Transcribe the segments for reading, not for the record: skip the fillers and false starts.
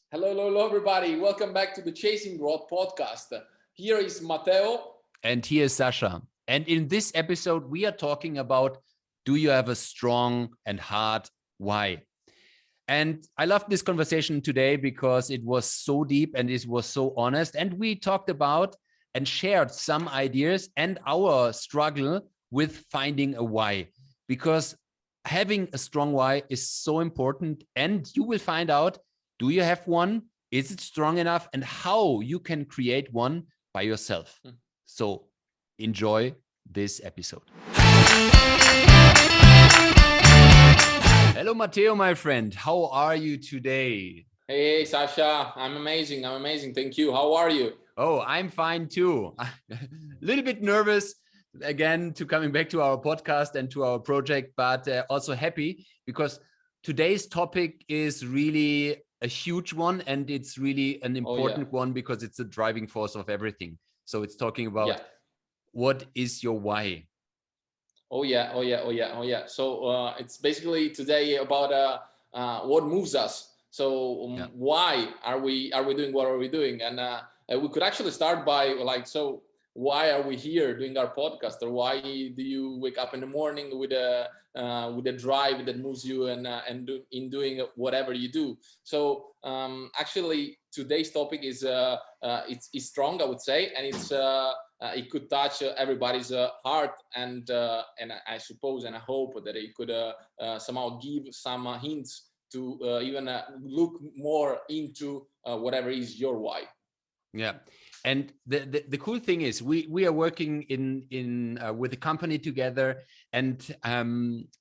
Hello, hello, hello, everybody. Welcome back to the Chasing Growth podcast. Here is Matteo. And here's Sasha. And in this episode, we are talking about, do you have a strong and hard why? And I loved this conversation today because it was so deep and it was so honest. And we talked about and shared some ideas and our struggle with finding a why. Because having a strong why is so important. And you will find out, do you have one? Is it strong enough? And how you can create one by yourself. So enjoy this episode. Hello, Matteo, my friend. How are you today? Hey, Sasha. I'm amazing. I'm amazing. Thank you. How are you? Oh, I'm fine too. A little bit nervous again to coming back to our podcast and to our project, but also happy because today's topic is really a huge one and it's really an important one because it's the driving force of everything. So it's talking about what is your why? Oh yeah, oh yeah, oh yeah, oh yeah. So it's basically today about what moves us. So why are we doing what are we doing? And we could actually start by why are we here doing our podcast, or why do you wake up in the morning with a drive that moves you in doing whatever you do? So actually today's topic is it's strong, I would say, and it could touch everybody's heart, and I suppose and I hope that it could somehow give some hints to even look more into whatever is your why. Yeah, and the cool thing is we are working in with a company together, and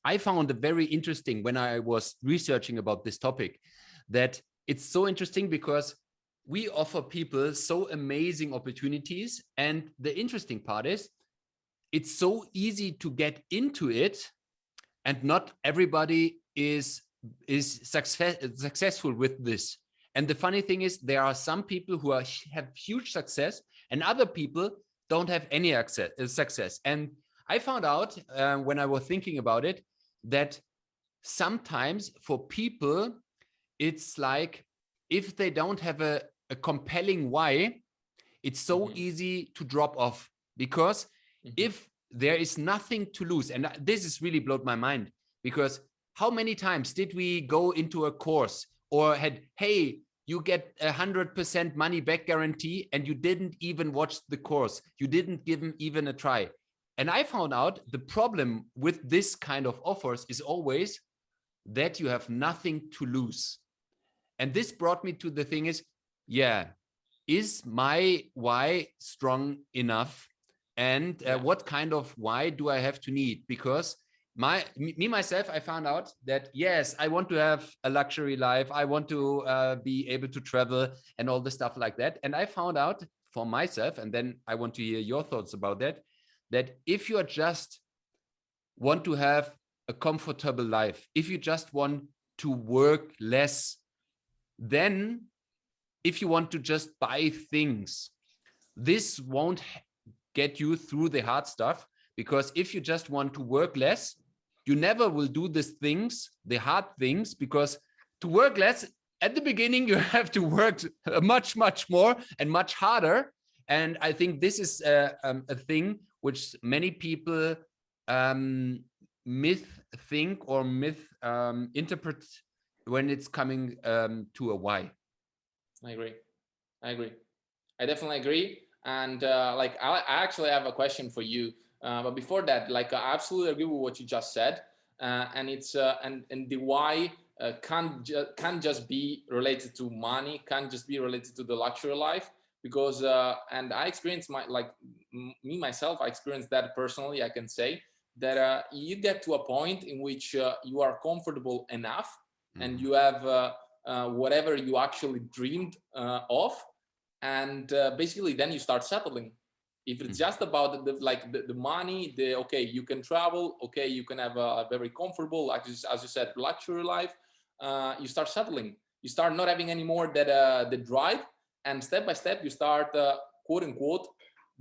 I found it very interesting when I was researching about this topic that it's so interesting because we offer people so amazing opportunities, and the interesting part is it's so easy to get into it, and not everybody is successful with this. And the funny thing is, there are some people who have huge success, and other people don't have any success. And I found out when I was thinking about it that sometimes for people, it's like if they don't have a compelling why, it's so easy to drop off because if there is nothing to lose, and this is really blowed my mind because how many times did we go into a course or had, hey, you get 100% money back guarantee, and you didn't even watch the course. You didn't give them even a try. And I found out the problem with this kind of offers is always that you have nothing to lose. And this brought me to the thing is, is my why strong enough? And what kind of why do I have to need? Because myself, I found out that yes, I want to have a luxury life. I want to be able to travel and all the stuff like that. And I found out for myself, and then I want to hear your thoughts about that, that if you are just want to have a comfortable life, if you just want to work less, then if you want to just buy things, this won't get you through the hard stuff, because if you just want to work less, you never will do these things, the hard things, because to work less at the beginning, you have to work much, much more and much harder. And I think this is a thing which many people myth think or myth interpret when it's coming to a why. I agree. I agree. I definitely agree. And I actually have a question for you. But before that, I absolutely agree with what you just said. And it's and the why can't just be related to money, can't just be related to the luxury life, because and I experienced me myself, I experienced that personally. I can say that you get to a point in which you are comfortable enough, and you have whatever you actually dreamed of, and basically then you start settling. If it's just about the money, the okay, you can travel, okay, you can have a very comfortable, as you said, luxury life, you start settling, you start not having anymore that the drive, and step by step you start quote unquote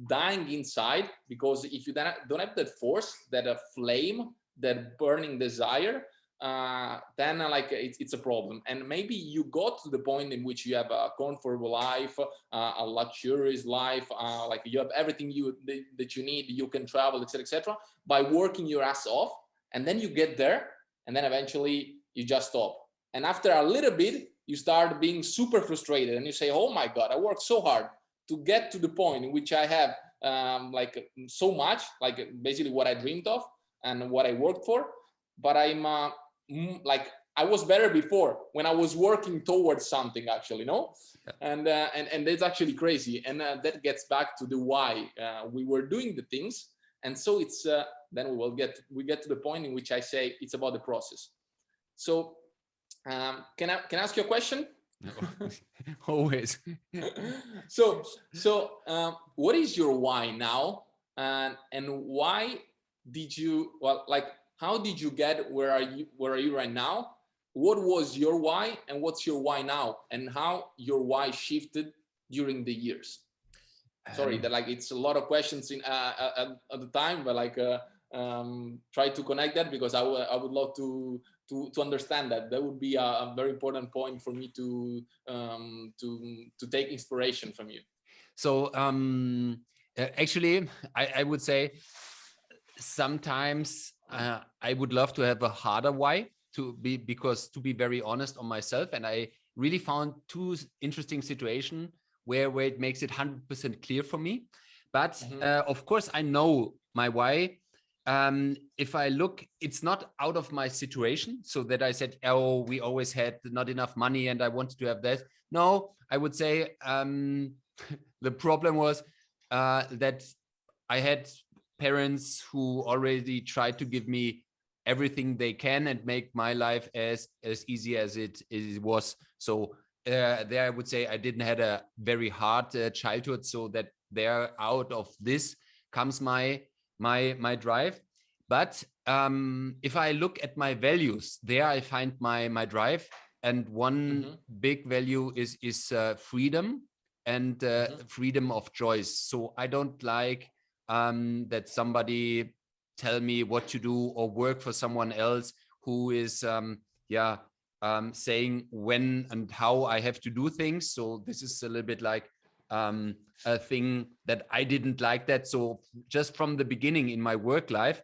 dying inside, because if you don't have that force, that flame, that burning desire, then like it's a problem. And maybe you got to the point in which you have a comfortable life, a luxurious life, like you have everything that you need, you can travel, etc., etc., by working your ass off, and then you get there, and then eventually you just stop. And after a little bit, you start being super frustrated, and you say, "Oh my God, I worked so hard to get to the point in which I have like so much, like basically what I dreamed of and what I worked for, but I'm like I was better before when I was working towards something actually, no?" Yeah. And that's actually crazy, and that gets back to the why we were doing the things. And so it's then we get to the point in which I say it's about the process. So can I ask you a question? No. Always. So what is your why now, and why did you, well, like how did you get where are you right now? What was your why, and what's your why now, and how your why shifted during the years? Sorry that like it's a lot of questions in at the time, but like try to connect that, because I would love to understand that. That would be a very important point for me to take inspiration from you. So actually, I would say sometimes I would love to have a harder why, because to be very honest on myself, and I really found two interesting situations where it makes it 100% clear for me. But of course, I know my why. If I look, it's not out of my situation, so that I said, oh, we always had not enough money and I wanted to have that. No, I would say the problem was that I had parents who already tried to give me everything they can and make my life as easy as it was. So there I would say I didn't have a very hard childhood, so that there out of this comes my drive. But if I look at my values, there I find my drive, and one big value is freedom and freedom of choice. So I don't like that somebody tell me what to do or work for someone else who is saying when and how I have to do things. So this is a little bit like a thing that I didn't like that. So just from the beginning in my work life,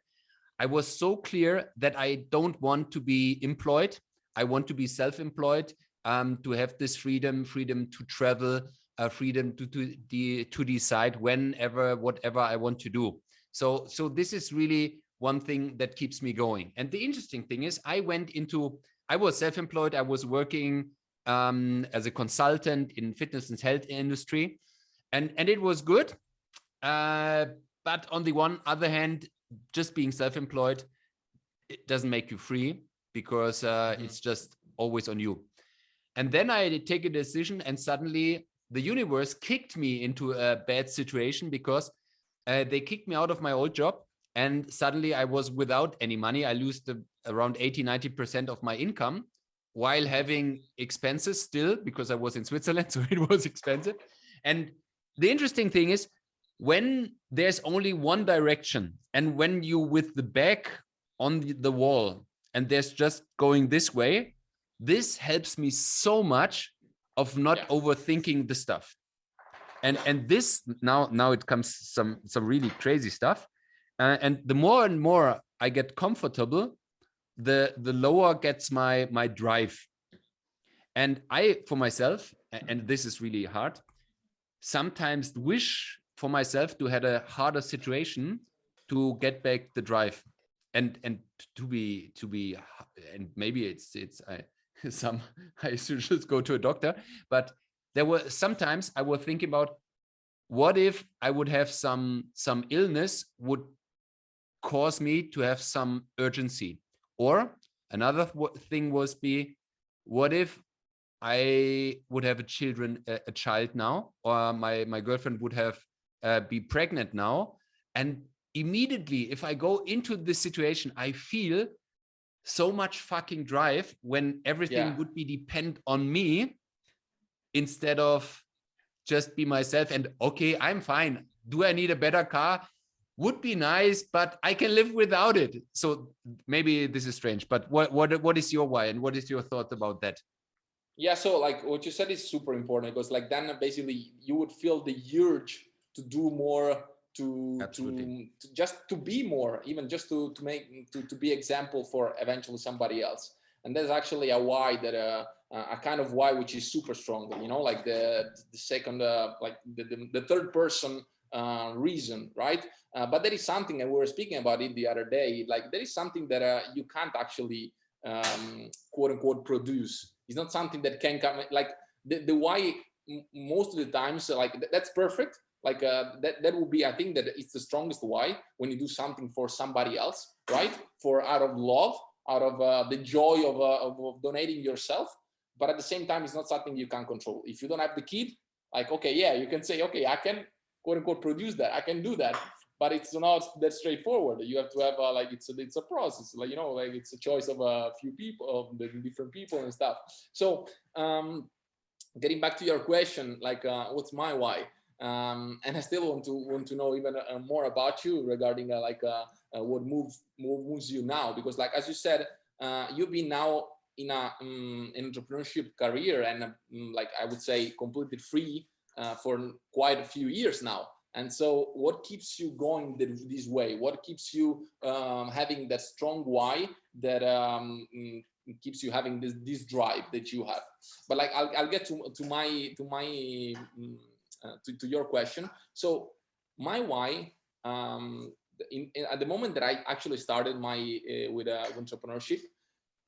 I was so clear that I don't want to be employed. I want to be self-employed, to have this freedom to travel, freedom to decide whenever, whatever I want to do. So this is really one thing that keeps me going. And the interesting thing is I was self-employed. I was working as a consultant in fitness and health industry, and it was good. But on the one other hand, just being self-employed, it doesn't make you free, because it's just always on you. And then I take a decision, and suddenly the universe kicked me into a bad situation, because they kicked me out of my old job, and suddenly I was without any money. I lost around 80-90% of my income, while having expenses still, because I was in Switzerland, so it was expensive. And the interesting thing is, when there's only one direction, and when you with the back on the wall, and there's just going this way, this helps me so much of not overthinking the stuff. And this now it comes some really crazy stuff. And the more and more I get comfortable, the lower gets my drive. And I, for myself, and this is really hard, sometimes wish for myself to have a harder situation to get back the drive, and to be and maybe it's I should just go to a doctor. But there were sometimes I was thinking about, what if I would have some illness would cause me to have some urgency? Or another thing was what if I would have a child now, or my girlfriend would have be pregnant now, and immediately if I go into this situation, I feel so much fucking drive when everything would be depend on me, instead of just be myself and okay, I'm fine. Do I need a better car? would be nice, but I can live without it. So maybe this is strange, but what is your why, and what is your thought about that? Yeah, so like what you said is super important, because like then basically you would feel the urge to do more, to just to be more, even just to make to be example for eventually somebody else. And there's actually a why that a kind of why which is super strong, you know, like the second like the third person reason, right? But there is something, and we were speaking about it the other day, like there is something that you can't actually quote unquote produce. It's not something that can come, like the why most of the times, like that's perfect, like that would be, I think that it's the strongest why when you do something for somebody else, right? For out of love, out of the joy of donating yourself. But at the same time, it's not something you can control. If you don't have the kid, like, okay, yeah, you can say, okay, I can quote unquote produce that, I can do that, but it's not that straightforward. You have to have like it's a process, like, you know, like it's a choice of a few people, of the different people and stuff. So getting back to your question, like what's my why, and I still want to know even more about you regarding what moves you now, because like as you said, you've been now in a entrepreneurship career, and like I would say completely free for quite a few years now. And so what keeps you going this way? What keeps you having that strong why that keeps you having this drive that you have? But like I'll get to my to your question. So my why, at the moment that I actually started my with entrepreneurship,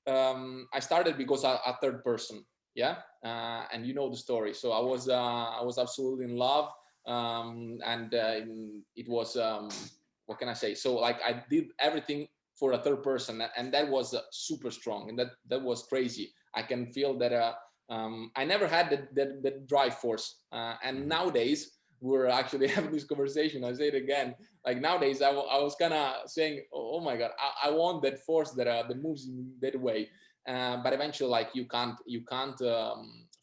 I started because a third person, yeah, and you know the story. So I was absolutely in love, and it was what can I say? So like I did everything for a third person, and that was super strong, and that was crazy. I can feel that I never had that drive force, and nowadays we're actually having this conversation. I say it again. Like nowadays, I was kind of saying, oh my God, I want that force that moves in that way. But eventually, like you can't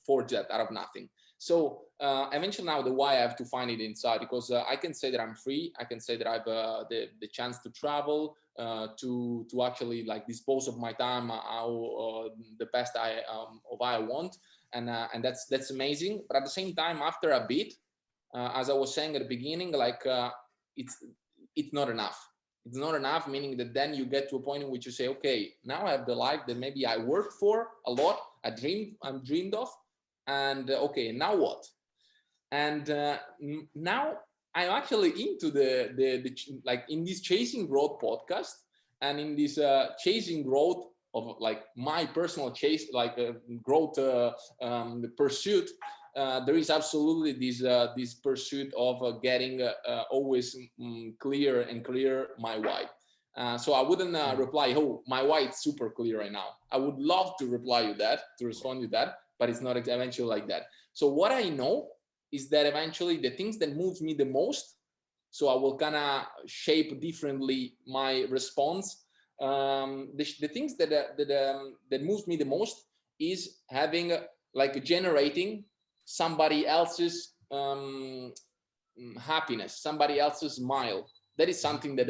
forge that out of nothing. So eventually now the why I have to find it inside, because I can say that I'm free. I can say that I have the chance to travel, to actually like dispose of my time how the best I want, and that's amazing. But at the same time, after a bit, as I was saying at the beginning, like it's not enough. It's not enough, meaning that then you get to a point in which you say, okay, now I have the life that maybe I worked for a lot, I'm dreamed of, and okay, now what? And now I'm actually into the like in this Chasing Growth podcast, and in this chasing growth of like my personal chase, like growth pursuit. There is absolutely this pursuit of getting always clear my why. So I wouldn't reply, oh, my why is super clear right now. I would love to reply you that, to respond to that, but it's not eventually like that. So what I know is that eventually the things that moves me the most, so I will kind of shape differently my response. The things that moves me the most is having like generating somebody else's happiness, somebody else's smile. That is something that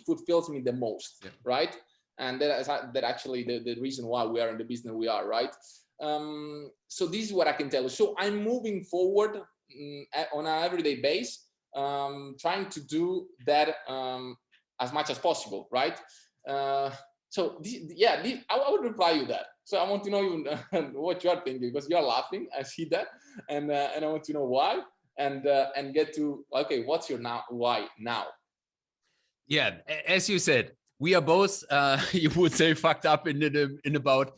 fulfills me the most, yeah. Right? And that actually the reason why we are in the business we are, right? So this is what I can tell you. So I'm moving forward on an everyday basis, trying to do that as much as possible, right? So I would reply you that. So I want to know even what you are thinking, because you're laughing. I see that, and I want to know why, and get to, okay, what's your why now? Yeah, as you said, we are both, you would say, fucked up in about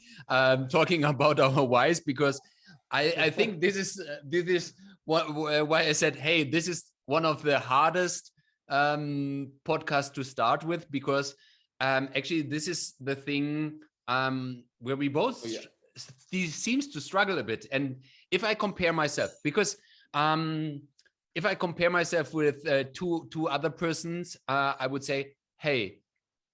talking about our whys, because I think this is why I said, hey, this is one of the hardest podcasts to start with, because actually this is the thing where we both seems to struggle a bit. And if I compare myself, because if I compare myself with two other persons, I would say, hey,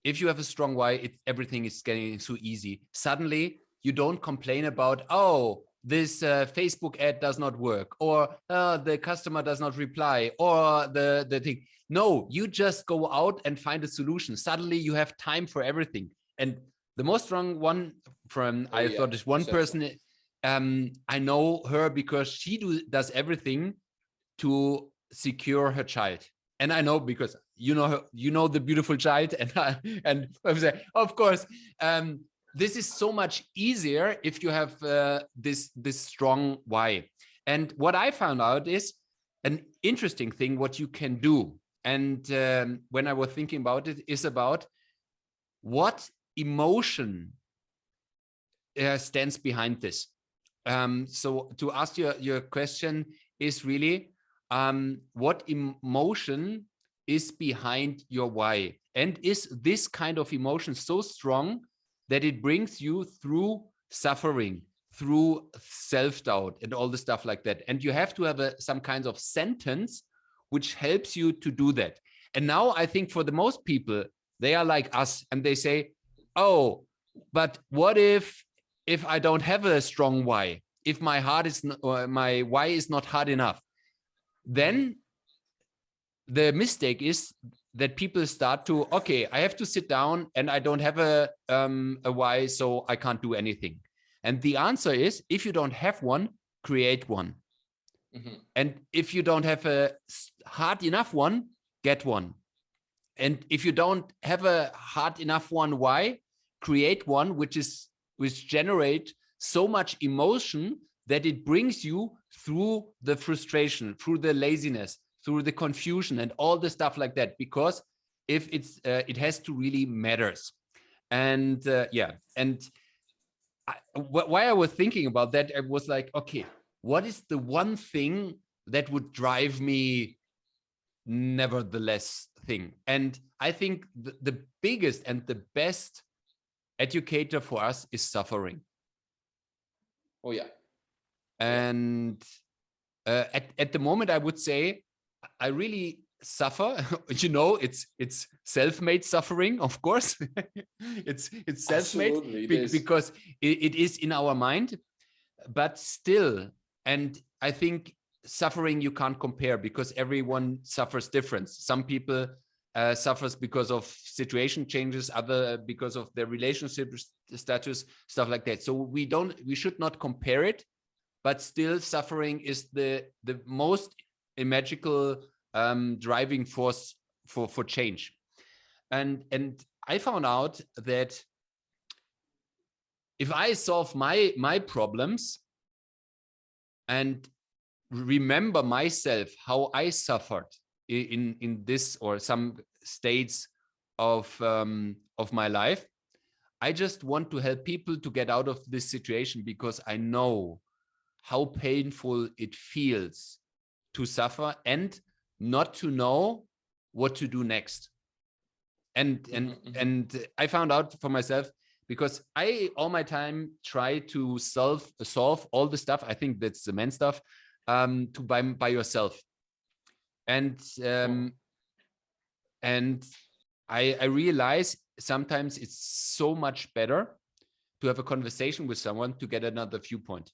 if you have a strong why, everything is getting so easy. Suddenly, you don't complain about, oh, this Facebook ad does not work, or the customer does not reply, or the thing. No, you just go out and find a solution. Suddenly you have time for everything. And the most strong one from, I thought, is one person. I know her because she does everything to secure her child. And I know because you know her, you know the beautiful child, and and I was like, of course, this is so much easier if you have this strong why. And what I found out is an interesting thing what you can do. And when I was thinking about it, is about what emotion stands behind this. So to ask your question is really, what emotion is behind your why? And is this kind of emotion so strong that it brings you through suffering, through self-doubt and all the stuff like that? And you have to have some kinds of sentence which helps you to do that. And now I think for the most people, they are like us and they say, oh, but what if I don't have a strong why? If my heart is not, or my why is not hard enough? Then the mistake is that people start to, okay, I have to sit down and I don't have a why, so I can't do anything. And the answer is, if you don't have one, create one. And if you don't have a hard enough one, get one. And if you don't have a hard enough one, why? Create one which generate so much emotion that it brings you through the frustration, through the laziness, through the confusion and all the stuff like that. Because if it's, it has to really matters. And yeah, and why I was thinking about that, I was like, okay, what is the one thing that would drive me nevertheless thing? And I think the biggest and the best educator for us is suffering. Oh yeah. And at the moment, I would say I really suffer. You know, it's self-made suffering, of course. it's self-made because it is in our mind, but still. And I think suffering you can't compare because everyone suffers different. Some people suffers because of situation changes, other because of their relationship status, stuff like that. So we should not compare it, but still suffering is the most magical driving force for change. And I found out that if I solve my problems and remember myself how I suffered in this or some states of my life, I just want to help people to get out of this situation, because I know how painful it feels to suffer and not to know what to do next. And I found out for myself, because I all my time try to solve all the stuff. I think that's the main stuff, to by yourself. And I realize sometimes it's so much better to have a conversation with someone to get another viewpoint.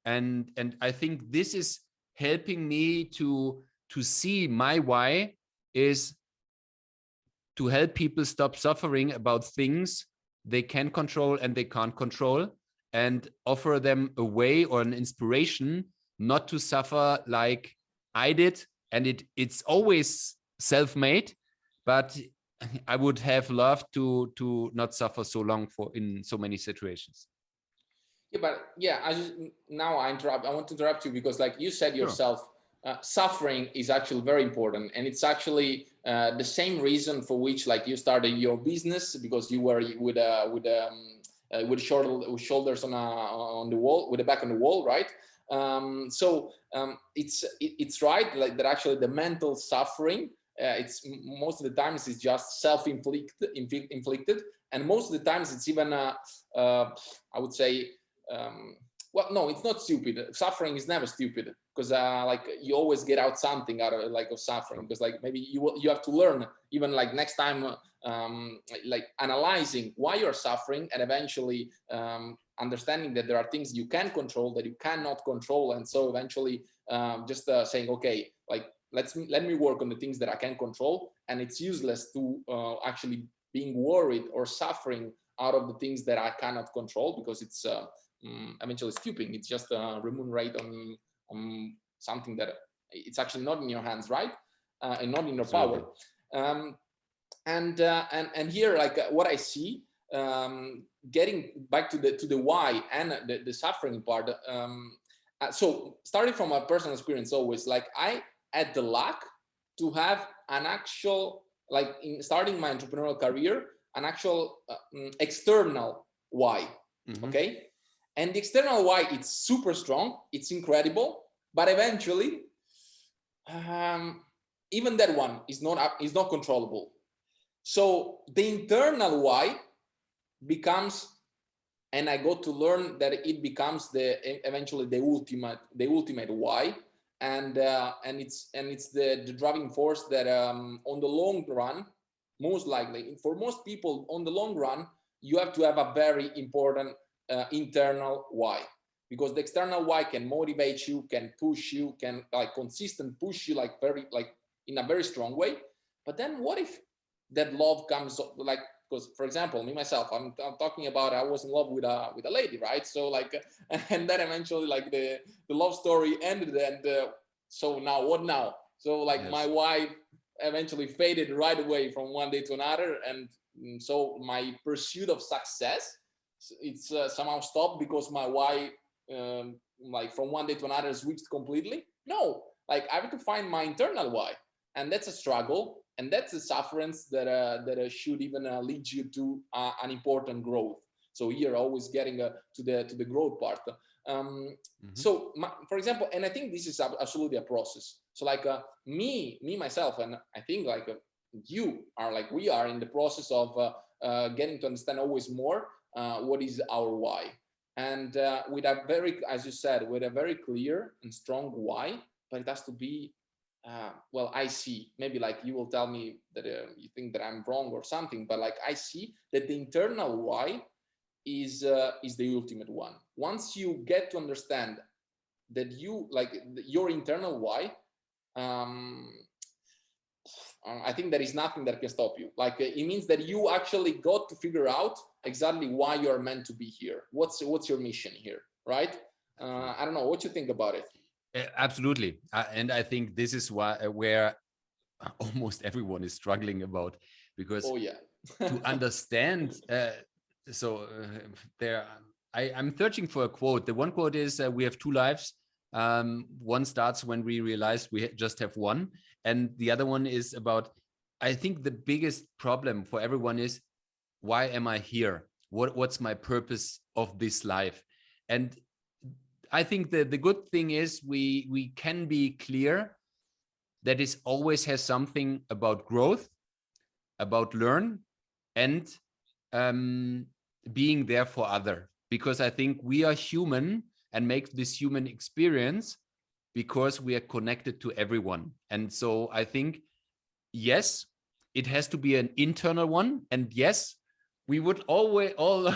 And I think this is helping me to see my why is to help people stop suffering about things they can control and they can't control, and offer them a way or an inspiration not to suffer like I did. And it's always self-made, but I would have loved to not suffer so long in so many situations. Yeah, but yeah, I want to interrupt you because, like you said yourself, suffering is actually very important, and it's actually the same reason for which, like, you started your business, because you were with shoulders on the wall, with the back on the wall, right? So it's right, like, that actually the mental suffering, it's most of the times it's just self-inflicted, and most of the times it's even I would say, well, no, it's not stupid. Suffering is never stupid, because like, you always get out something out of, like, of suffering, because, like, maybe you have to learn, even, like, next time, like, analyzing why you're suffering, and eventually understanding that there are things you can control that you cannot control, and so eventually just saying, okay, like let me work on the things that I can control, and it's useless to actually being worried or suffering out of the things that I cannot control, because it's eventually stupid. It's just remunerate on something that it's actually not in your hands, right? And not in your power. And here, like what I see, getting back to the why and the suffering part. So starting from a personal experience, always, like I had the luck to have an actual, like in starting my entrepreneurial career, an actual external why. Okay, and the external why, it's super strong, it's incredible, but eventually even that one is not controllable. So the internal why becomes, and I got to learn that it becomes eventually the ultimate why, and it's the driving force that on the long run, most likely for most people, on the long run, you have to have a very important internal why, because the external why can motivate you, can push you, can like consistent push you, like very, like in a very strong way. But then what if that love comes, like, because for example, me myself, I'm talking about, I was in love with a lady, right? So like, and then eventually like the love story ended, and so now what now? So like my wife eventually faded right away from one day to another, and so my pursuit of success, it's somehow stopped because my wife like from one day to another switched completely. No, like I have to find my internal why, and that's a struggle, and that's a sufferance that should even lead you to an important growth. So here, always getting to the growth part. So for example, and I think this is absolutely a process. So like me myself, and I think like you are, like we are in the process of getting to understand always more what is our why, and with a very, as you said, with a very clear and strong why, but it has to be well, I see, maybe like you will tell me that you think that I'm wrong or something, but like I see that the internal why is the ultimate one. Once you get to understand that you, like your internal why, I think there is nothing that can stop you. Like it means that you actually got to figure out exactly why you're meant to be here. What's your mission here, right? I don't know what you think about it. Absolutely, and I think this is where almost everyone is struggling about, because to understand. I'm searching for a quote. The one quote is, "We have two lives. One starts when we realize we just have one, and the other one is about." I think the biggest problem for everyone is, why am I here? What's my purpose of this life? And I think the good thing is we can be clear that it always has something about growth, about learn, and being there for other. Because I think we are human and make this human experience because we are connected to everyone. And so I think, yes, it has to be an internal one. And yes, we would always all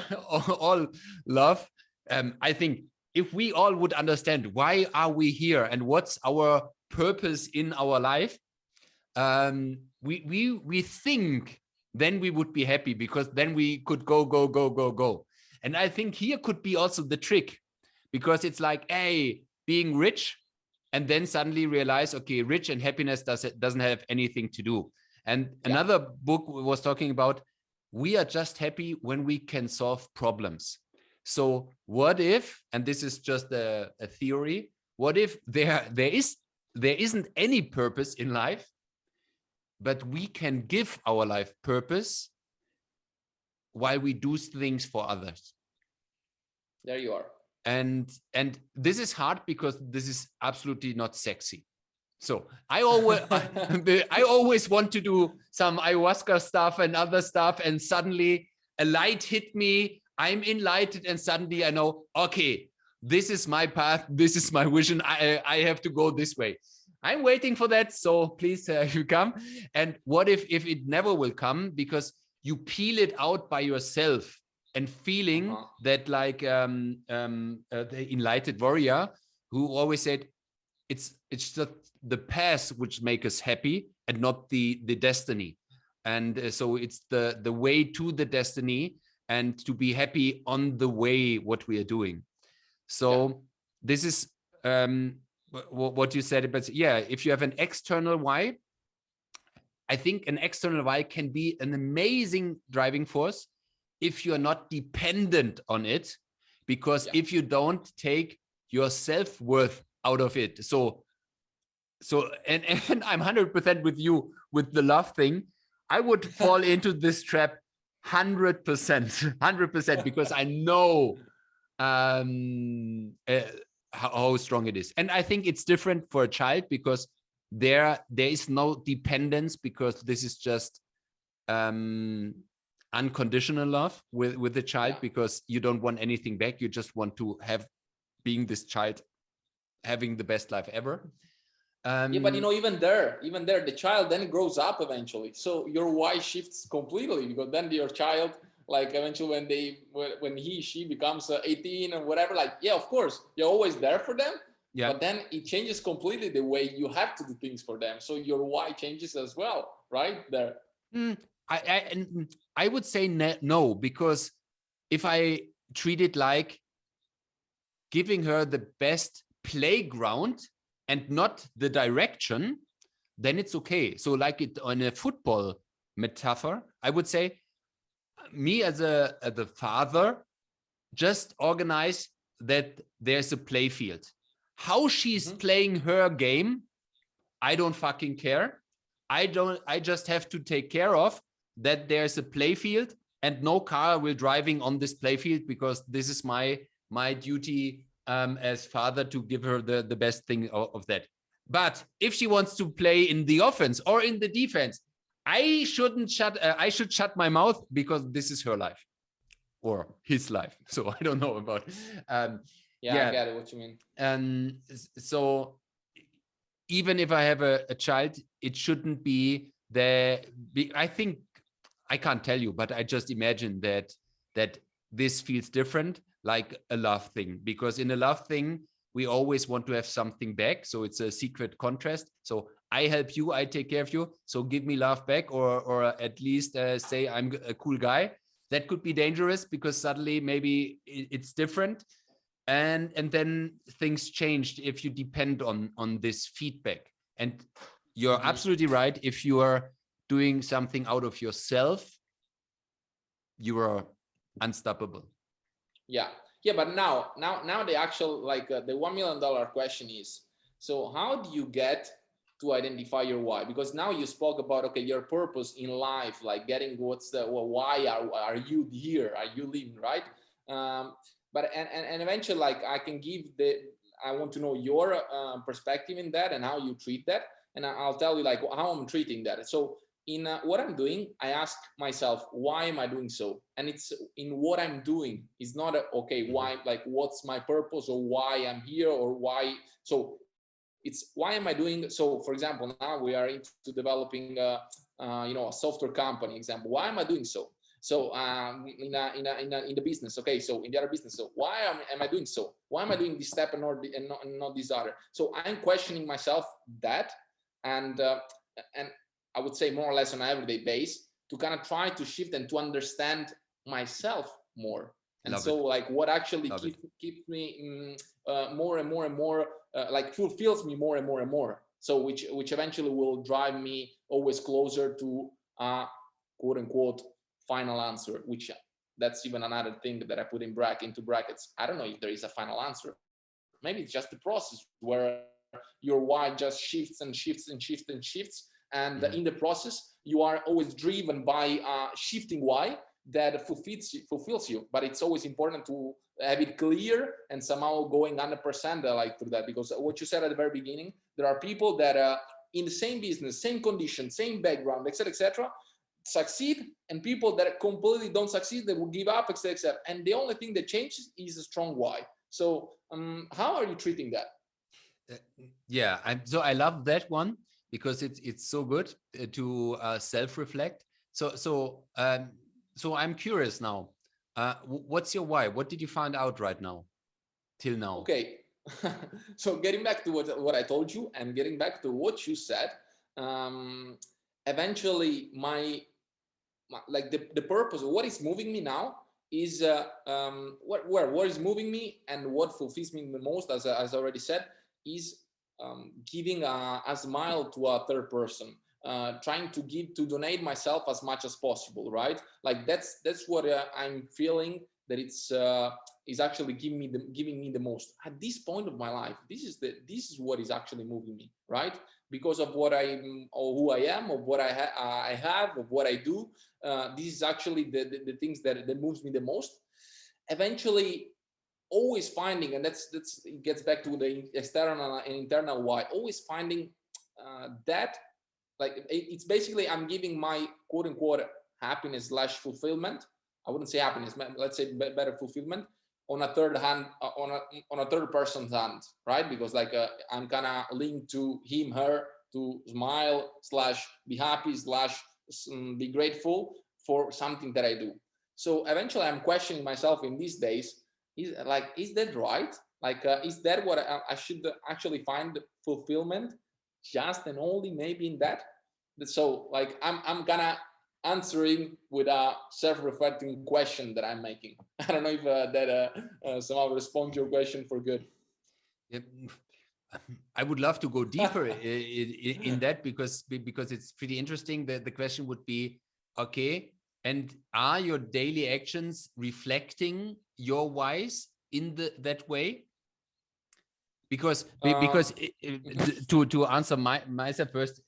love. I think if we all would understand why are we here and what's our purpose in our life, we think then we would be happy, because then we could go. And I think here could be also the trick, because it's like, hey, being rich, and then suddenly realize, okay, rich and happiness doesn't have anything to do. And another book was talking about, we are just happy when we can solve problems. So what if, and this is just a theory, what if there isn't any purpose in life, but we can give our life purpose while we do things for others? There you are. And this is hard because this is absolutely not sexy. So I always want to do some ayahuasca stuff and other stuff, and suddenly a light hit me. I'm enlightened, and suddenly I know, okay, this is my path, this is my vision. I have to go this way. I'm waiting for that. So please, you come. And what if it never will come, because you peel it out by yourself? and feeling Uh-huh. that, like the enlightened warrior who always said, it's the path which make us happy and not the destiny. And so it's the way to the destiny, and to be happy on the way what we are doing. Yeah. So this is what you said. But yeah, if you have an external why, I think an external why can be an amazing driving force if you're not dependent on it, because Yeah. if you don't take your self-worth out of it. And I'm 100% with you with the love thing. I would fall into this trap 100%, 100%, because I know how strong it is. And I think it's different for a child, because there is no dependence, because this is just unconditional love with the child, Yeah. because you don't want anything back. You just want to have being this child, having the best life ever. Yeah, but even there, the child then grows up eventually. So your why shifts completely, because then your child, like eventually when she becomes 18 or whatever, like, yeah, of course, you're always there for them, Yeah. but then it changes completely the way you have to do things for them. So your why changes as well, right there. Mm, I would say no, because if I treat it like giving her the best playground and not the direction, then it's okay. So like it on a football metaphor, I would say me as a father, just organize that there's a play field. How she's playing her game, I don't fucking care. I just have to take care of that there's a play field and no car will driving on this play field, because this is my duty as father to give her the best thing of that. But if she wants to play in the offense or in the defense, I should shut my mouth, because this is her life or his life. So I don't know about. Yeah, I get it, what you mean. And so even if I have a child, it shouldn't be the. I think I can't tell you, but I just imagine that this feels different, like a love thing, because in a love thing we always want to have something back. So it's a secret contrast. So I help you, I take care of you. So give me love back, or at least say I'm a cool guy. That could be dangerous, because suddenly maybe it's different, and then things changed if you depend on this feedback. And you're absolutely right. If you are doing something out of yourself, you are unstoppable. Yeah, yeah, but now the actual, like, the $1 million question is, so how do you get to identify your why? Because now you spoke about, okay, your purpose in life, like getting what's the, well, why are you here, are you living, right? But and eventually, like, I want to know your perspective in that and how you treat that, and I'll tell you like how I'm treating that. So in what I'm doing, I ask myself, why am I doing so? And it's in what I'm doing. It's not okay, why, like, what's my purpose, or why I'm here, or why. So it's why am I doing so? For example, now we are into developing a software company example. Why am I doing so? So in the business, okay, so in the other business, so why am I doing so? Why am I doing this step and not this other? So I'm questioning myself that, and I would say more or less on an everyday base, to kind of try to shift and to understand myself more. And Love so it. like what actually Love it. keeps me more and more and more like fulfills me more and more and more. So which eventually will drive me always closer to quote unquote final answer, which that's even another thing that I put into brackets. I don't know if there is a final answer. Maybe it's just the process where your why just shifts and shifts and shifts and shifts. And in the process, you are always driven by shifting why that fulfills you. But it's always important to have it clear and somehow going 100% like through that, because what you said at the very beginning, there are people that in the same business, same condition, same background, etc., succeed, and people that completely don't succeed, they will give up, etc. And the only thing that changes is a strong why. So how are you treating that? Yeah, so I love that one, because it's so good to self-reflect. So I'm curious now. What's your why? What did you find out right now, till now? Okay. So getting back to what I told you and getting back to what you said, eventually like the purpose of what is moving me now is what is moving me and what fulfills me the most, as I already said, is giving a smile to a third person, trying to donate myself as much as possible, right? Like that's what I'm feeling that it's is actually giving me the most at this point of my life. This is what is actually moving me, right? Because of what I'm or who I am, of what I have, of what I do. This is actually the things that moves me the most. Eventually, always finding, and that's it gets back to the external and internal why. Always finding that, like it's basically I'm giving my quote unquote happiness slash fulfillment. I wouldn't say happiness, let's say better fulfillment on a third hand, on a third person's hand, right? Because like I'm kind of linked to him, her, to smile slash be happy slash be grateful for something that I do. So eventually I'm questioning myself in these days, is that right? Like is that what I should actually find fulfillment just and only maybe in that? So like I'm gonna answering with a self-reflecting question that I'm making. I don't know if that somehow responds to your question for good. Yep. I would love to go deeper in that because it's pretty interesting. The question would be, okay, and are your daily actions reflecting your whys in that way? Because to answer myself first,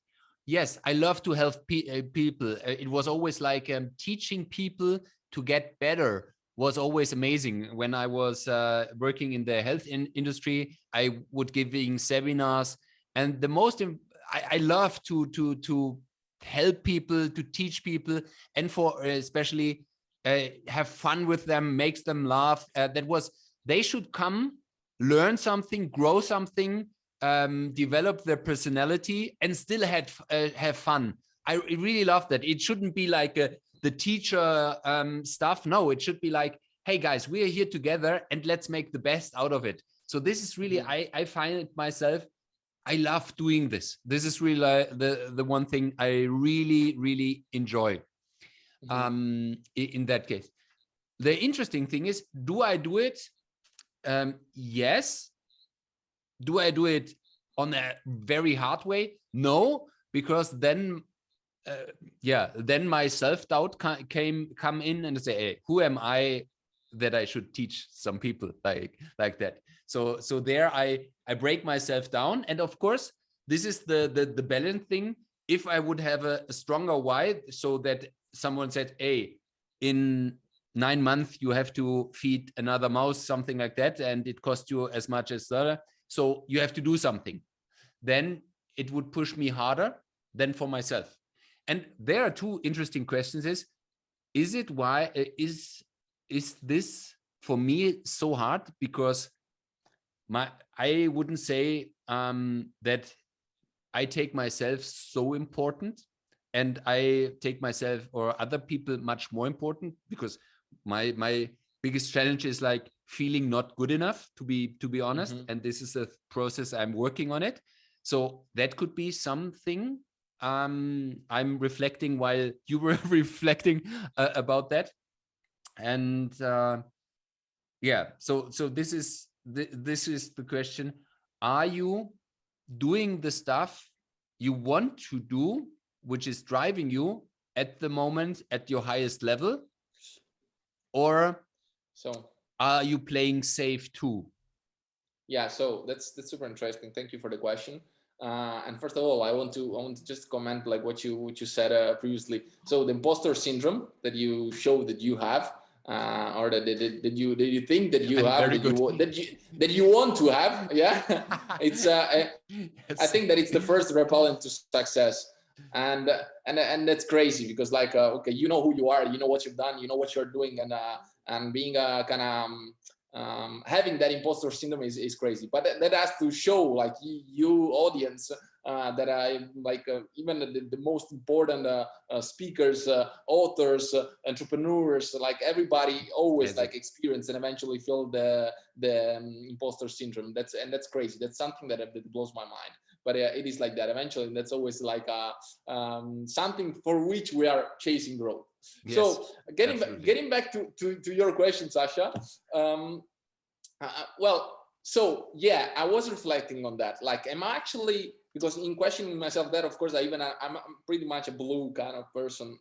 yes, I love to help people. It was always like teaching people to get better was always amazing. When I was working in the health industry, I would giving seminars, and the most I love to help people, to teach people, and for especially have fun with them, makes them laugh. That was, they should come, learn something, grow something, develop their personality, and still have fun. I really love that. It shouldn't be like the teacher stuff. No, it should be like, hey guys, we are here together and let's make the best out of it. So this is really, I find it myself, I love doing this. This is really the one thing I really enjoy in that case. The interesting thing is, do I do it? Yes. Do I do it on a very hard way? No, because then then my self-doubt come in and say, hey, who am I that I should teach some people like that? So there I break myself down. And of course, this is the balance thing. If I would have a stronger why, so that someone said, hey, in 9 months you have to feed another mouse, something like that, and it costs you as much as the other, so you have to do something, then it would push me harder than for myself. And there are two interesting questions: is it why is this for me so hard? Because I wouldn't say that I take myself so important and I take myself or other people much more important, because my biggest challenge is like feeling not good enough, to be honest. And this is a process, I'm working on it. So that could be something I'm reflecting while you were reflecting about that. And yeah, so this is the question: are you doing the stuff you want to do, which is driving you at the moment at your highest level, or so are you playing safe too? Yeah, so that's super interesting. Thank you for the question. And first of all, I want to just comment like what you said previously. So the imposter syndrome that you show that you have, or that you think that you have, that you want to have, yeah, it's Yes. I think that it's the first repellent to success. And that's crazy, because like okay, you know who you are, you know what you've done, you know what you're doing, and being a kind of having that imposter syndrome is crazy. But that has to show, like, you audience, that I like, even the most important speakers, authors, entrepreneurs, like everybody always like experience and eventually feel the imposter syndrome. That's crazy. That's something that blows my mind. But it is like that eventually. And that's always like something for which we are chasing growth. Yes, so getting back to your question, Sasha. Well, so yeah, I was reflecting on that. Like, am I actually, because in questioning myself that, of course, I'm pretty much a blue kind of person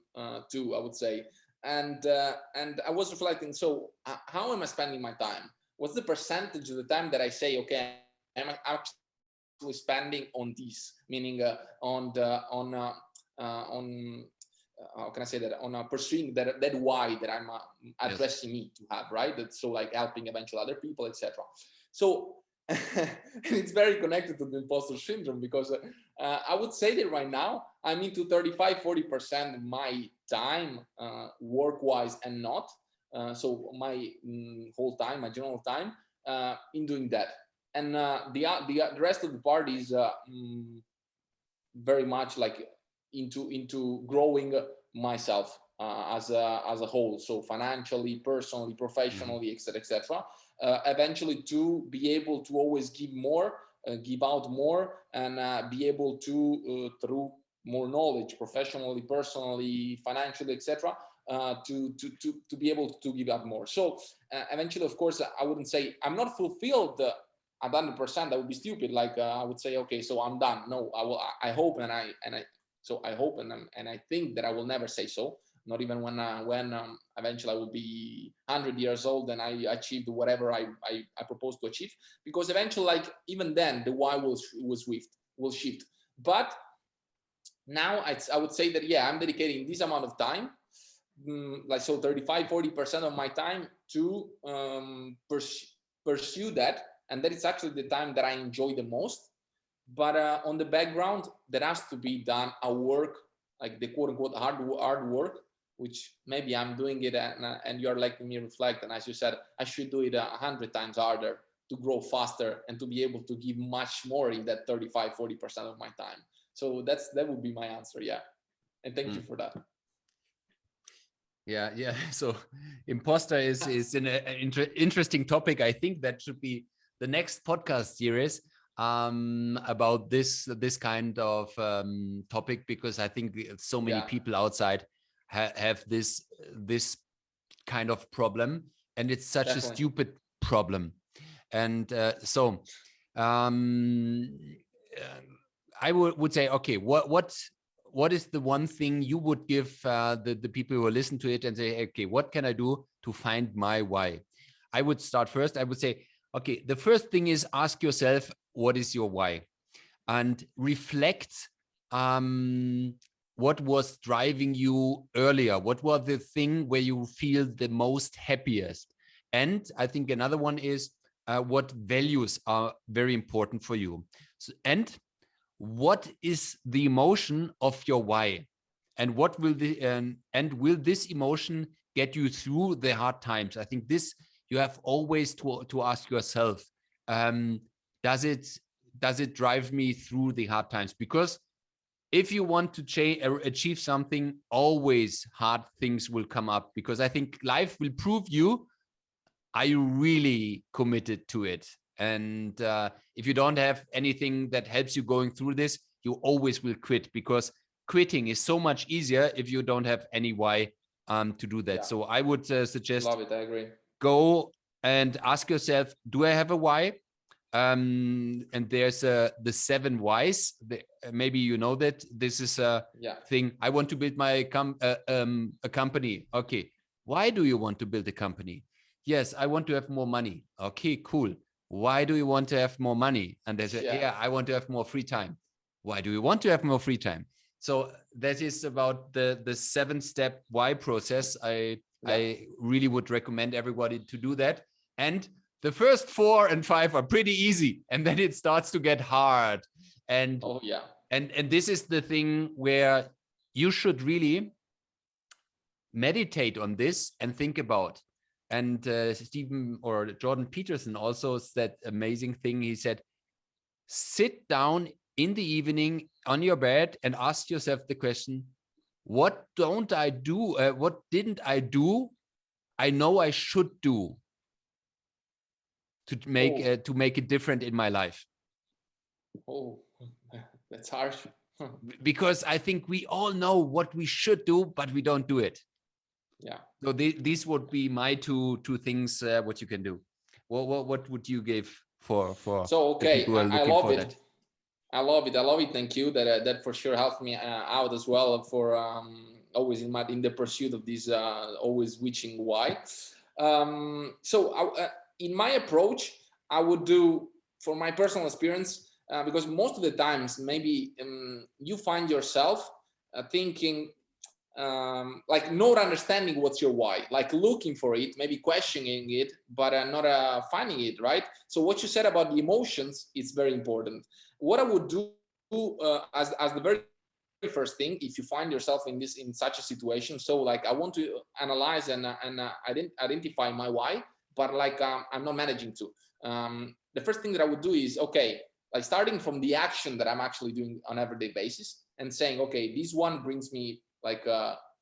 too, I would say. And I was reflecting. So how am I spending my time? What's the percentage of the time that I say, okay, I'm actually spending on this, meaning on how can I say that, on pursuing that why that I'm addressing me to have, right? That's so like helping eventually other people, etc. So it's very connected to the imposter syndrome, because I would say that right now I'm into 35-40% of my time work-wise and not. So my whole time, my general time, in doing that. And the rest of the part is very much like into growing myself as a whole, so financially, personally, professionally, etc., etc. Eventually to be able to always give more, give out more, and be able to through more knowledge, professionally, personally, financially, etc., to be able to give out more. So eventually, of course, I wouldn't say I'm not fulfilled at 100%. That would be stupid. Like I would say, okay, so I'm done. No, I hope, and I hope, and I think that I will never say so. Not even when eventually I will be 100 years old and I achieved whatever I propose to achieve. Because eventually, like, even then, the why will shift. But now I would say that, yeah, I'm dedicating this amount of time, like, so 35-40% of my time to pursue that. And that is actually the time that I enjoy the most. But on the background, there has to be done a work, like the quote unquote hard work, which maybe I'm doing it, and you're letting me reflect. And as you said, I should do it 100 times harder to grow faster and to be able to give much more in that 35-40% of my time. So that would be my answer. Yeah. And thank you for that. Yeah. So imposter is an interesting topic. I think that should be the next podcast series about this kind of topic, because I think so many people outside have this kind of problem, and it's such a stupid problem. And so I would say, okay, what is the one thing you would give the people who listen to it and say, okay, what can I do to find my why? I would start first. I would say, okay, the first thing is ask yourself, what is your why? And reflect what was driving you earlier. What was the thing where you feel the most happiest? And I think another one is what values are very important for you. So, and what is the emotion of your why? And what will will this emotion get you through the hard times? I think this you have always to ask yourself, does it drive me through the hard times? Because if you want to achieve something, always hard things will come up, because I think life will prove you, are you really committed to it? And if you don't have anything that helps you going through this, you always will quit, because quitting is so much easier if you don't have any why to do that. So I would suggest, love it, I agree, go and ask yourself, do I have a why? And there's the 7 whys. Maybe you know that this is a thing. I want to build my a company. Okay, why do you want to build a company? Yes, I want to have more money. Okay, cool. Why do you want to have more money? And they say, yeah, I want to have more free time. Why do you want to have more free time? So that is about the 7-step why process. I really would recommend everybody to do that. And the first 4 and 5 are pretty easy, and then it starts to get hard. And and this is the thing where you should really meditate on this and think about, And Stephen or Jordan Peterson also said amazing thing. He said, sit down in the evening on your bed and ask yourself the question, what don't I do? What didn't I do? I know I should do to make it different in my life. Oh, that's harsh. Because I think we all know what we should do, but we don't do it. Yeah. So these would be my two things. What you can do. What would you give for So the okay, people who are I looking love for it. that? I love it. I love it. Thank you. That for sure helped me out as well for always in the pursuit of this always reaching why. So in my approach, I would do for my personal experience because most of the times maybe you find yourself thinking like not understanding what's your why, like looking for it, maybe questioning it, but not finding it, right? So what you said about the emotions, it's very important. What I would do as the very first thing, if you find yourself in such a situation, so like I want to analyze and identify my why, but like I'm not managing to. The first thing that I would do is, okay, like starting from the action that I'm actually doing on everyday basis and saying, okay, this one brings me like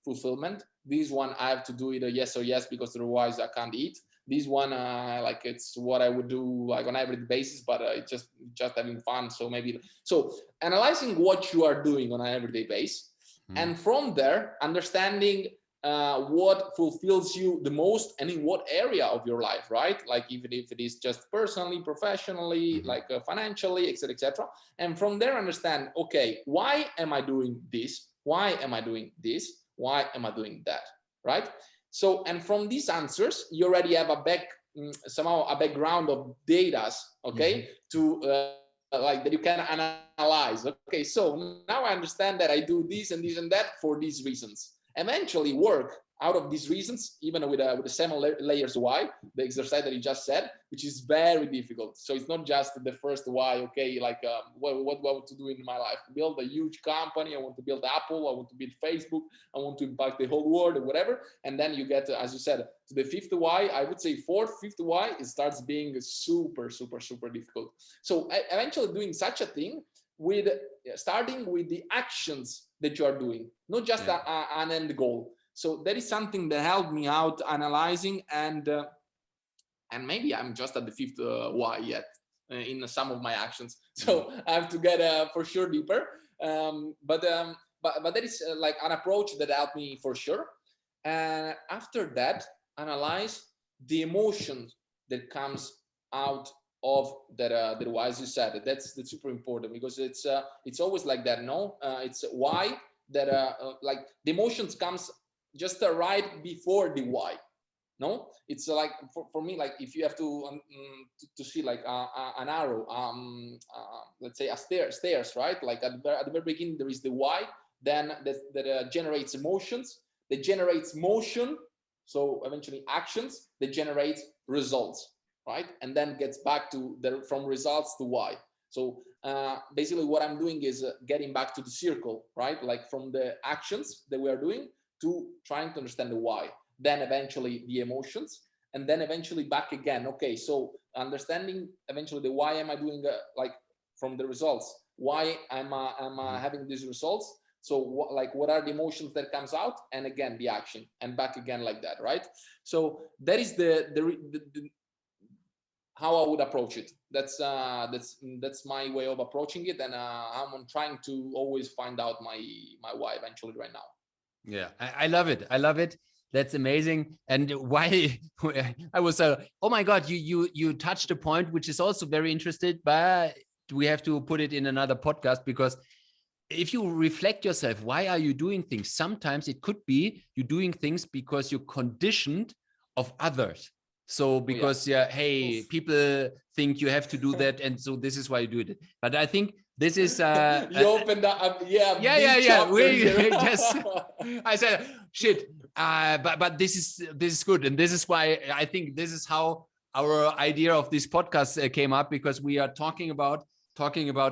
fulfillment. This one I have to do it a yes or yes because otherwise I can't eat. This one like it's what I would do like on everyday basis, but it's just having fun. So maybe so analyzing what you are doing on an everyday basis, and from there understanding what fulfills you the most and in what area of your life, right? Like even if it is just personally, professionally, like financially, etc., etc. And from there understand, okay, why am I doing this? Why am I doing this? Why am I doing that? Right? So, and from these answers, you already have somehow a background of data, okay, to like that you can analyze. Okay, so now I understand that I do this and this and that for these reasons. Eventually work out of these reasons, even with the 7 layers why, the exercise that you just said, which is very difficult. So it's not just the first why, okay, like what to do in my life, build a huge company, I want to build Apple, I want to build Facebook, I want to impact the whole world or whatever. And then you get, as you said, to the fifth why. I would say fourth, fifth why, it starts being super difficult. So eventually doing such a thing with starting with the actions that you are doing, not just an end goal. So that is something that helped me out analyzing, and maybe I'm just at the fifth why yet in some of my actions. So I have to get for sure deeper. But that is like an approach that helped me for sure. And after that, analyze the emotions that comes out of that why, as you said. That's super important, because it's always like that. No, it's why that like the emotions comes just right before the why. No, it's like for me, like if you have to see like an arrow, let's say a stairs, right? Like at the very beginning there is the why, then that generates emotions, that generates motion, so eventually actions, that generates results, right? And then gets back to from results to why. So basically what I'm doing is getting back to the circle, right? Like from the actions that we are doing to trying to understand the why, then eventually the emotions, and then eventually back again. Okay, so understanding eventually the why am I doing like from the results, why am I having these results, so what are the emotions that comes out, and again the action, and back again like that, right? So that is the how I would approach it. That's my way of approaching it, and I'm trying to always find out my why eventually right now. Yeah, I love it. I love it. That's amazing. And why I was oh my God, you touched a point which is also very interesting, but we have to put it in another podcast, because if you reflect yourself, why are you doing things? Sometimes it could be you're doing things because you're conditioned of others. So because hey, people think you have to do that, and so this is why you do it. But I think this is you opened up yeah. We just I said shit. But this is good, and this is why I think this is how our idea of this podcast came up, because we are talking about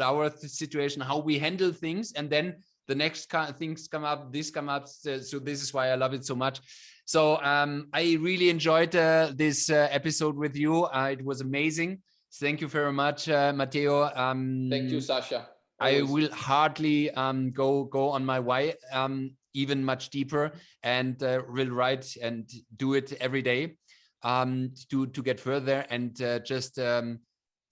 our situation, how we handle things, and then the next things come up, this come up. So this is why I love it so much. So I really enjoyed this episode with you. It was amazing. Thank you very much, Matteo. Thank you, Sasha. I Always. will hardly go on my why even much deeper, and will write and do it every day to get further, and just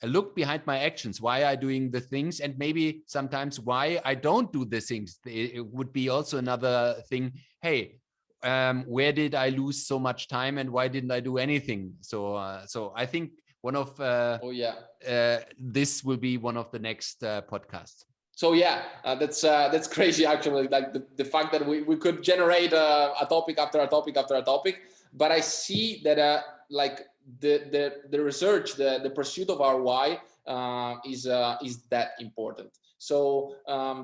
look behind my actions, why I doing the things, and maybe sometimes why I don't do the things. It would be also another thing. Hey, where did I lose so much time, and why didn't I do anything? So I think one of this will be one of the next podcasts. So yeah, that's crazy actually. Like the fact that we could generate a topic after a topic after a topic, but I see that like the research, the pursuit of our why is that important. So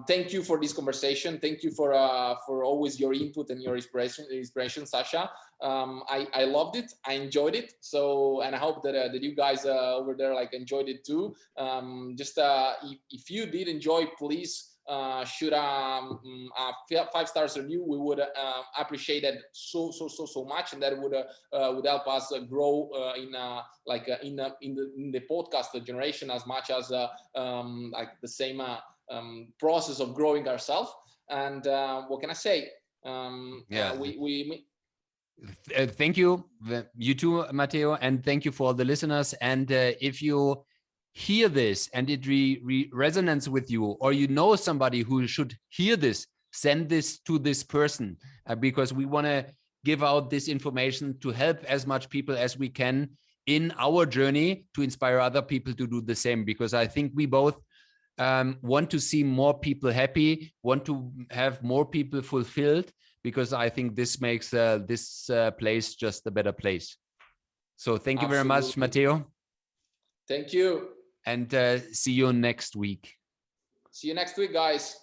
thank you for this conversation. Thank you for always your input and your inspiration, Sasha. I loved it. I enjoyed it. So, and I hope that you guys over there like enjoyed it too. Just if you did enjoy, please shoot a 5 stars review. We would appreciate that so much, and that would help us grow in the podcast generation as much as like the same process of growing ourselves. And what can I say? Thank you, you too, Matteo, and thank you for the listeners. And if you hear this and it resonates with you, or you know somebody who should hear this, send this to this person, because we want to give out this information to help as much people as we can in our journey to inspire other people to do the same. Because I think we both want to see more people happy, want to have more people fulfilled, because I think this makes this place just a better place. So thank you very much, Matteo. Thank you. And see you next week. See you next week, guys.